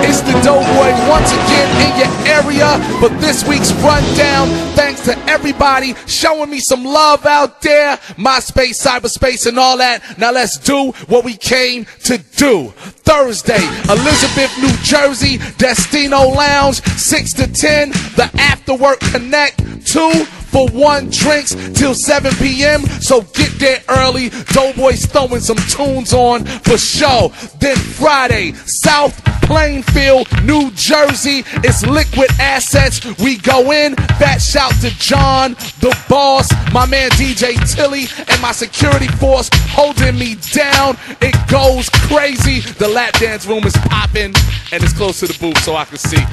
It's the Doughboy once again in your area for this week's rundown. Thanks to everybody showing me some love out there. MySpace, cyberspace, and all that. Now let's do what we came to do. Thursday, Elizabeth, New Jersey, Destino Lounge, 6 to 10, the Afterwork Connect, 2 for 1 drinks till 7 p.m. So get there early. Doughboy's throwing some tunes on for show. Then Friday, South Plainfield, New Jersey. It's Liquid Assets. We go in. Fat shout to John, the boss, my man DJ Tilly, and my security force holding me down. It goes crazy. The lap dance room is popping, and it's close to the booth so I can see.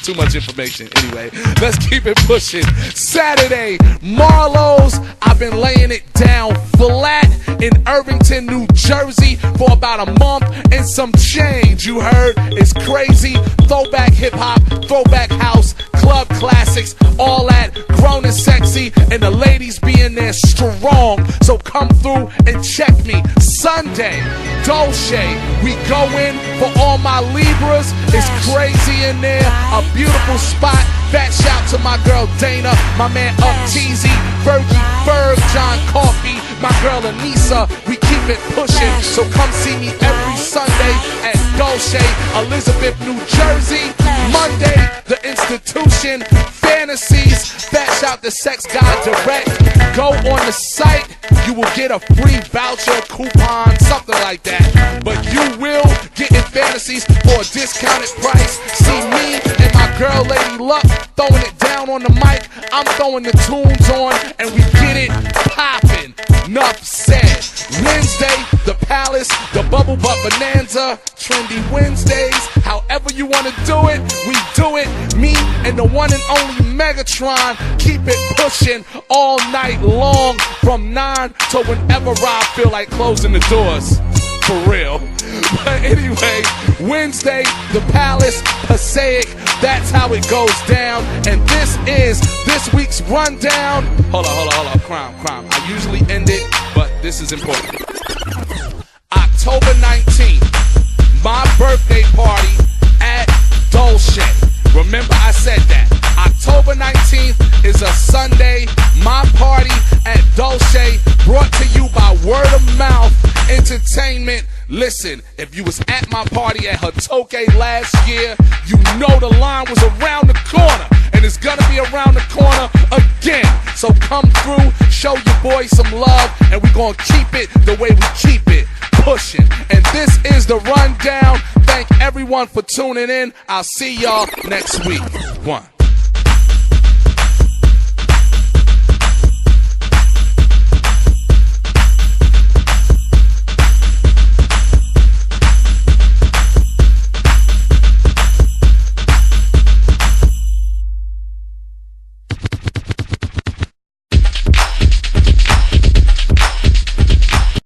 Too much information. Anyway, let's keep it pushing. Saturday, Marlowe's. I've been laying it down flat in Irvington, New Jersey for about a month and some change. You heard? It's crazy. Throwback hip-hop, throwback house, club classics, all that grown and sexy, and the ladies being there strong. So come through and check me. Sunday, Dolce. We go in for all my Libras. It's crazy in there. A beautiful spot. Fat shout to my girl Dana, my man Upteezy, Fergie, Ferg, John Coffey, my girl Anissa. We keep it pushing, so come see me every Sunday at Dolce, Elizabeth, New Jersey. Monday, the Institution, Fantasies. Fat shout to Sex God Direct. Go on the site, you will get a free voucher, coupon, something like that. But you will get in Fantasies for a discounted price. See me and my girl Lady Luck throwing it down on the mic. I'm throwing the tunes on, and we get it poppin'. Enough said. Wednesday, the Palace, the Bubble Butt Bonanza, Trendy Wednesdays. However you want to do it, we do it. Me and the one and only Megatron keep it pushing all night long from 9 to whenever Rob feel like closing the doors. For real. But anyway, Wednesday, the Palace, Passaic, that's how it goes down. And this is this week's rundown. Hold on. Crime. I usually end it, but this is important. October 19th, my birthday party at Dolce. Remember I said that. October 19th is a Sunday. My party at Dolce, brought to you by Word of Mouth Entertainment. Listen, if you was at my party at Hatoke last year, you know the line was around the corner, and it's gonna be around the corner again. So come through, show your boys some love, and we gonna keep it the way we keep it, pushing. And this is the rundown. Thank everyone for tuning in. I'll see y'all next week. 1.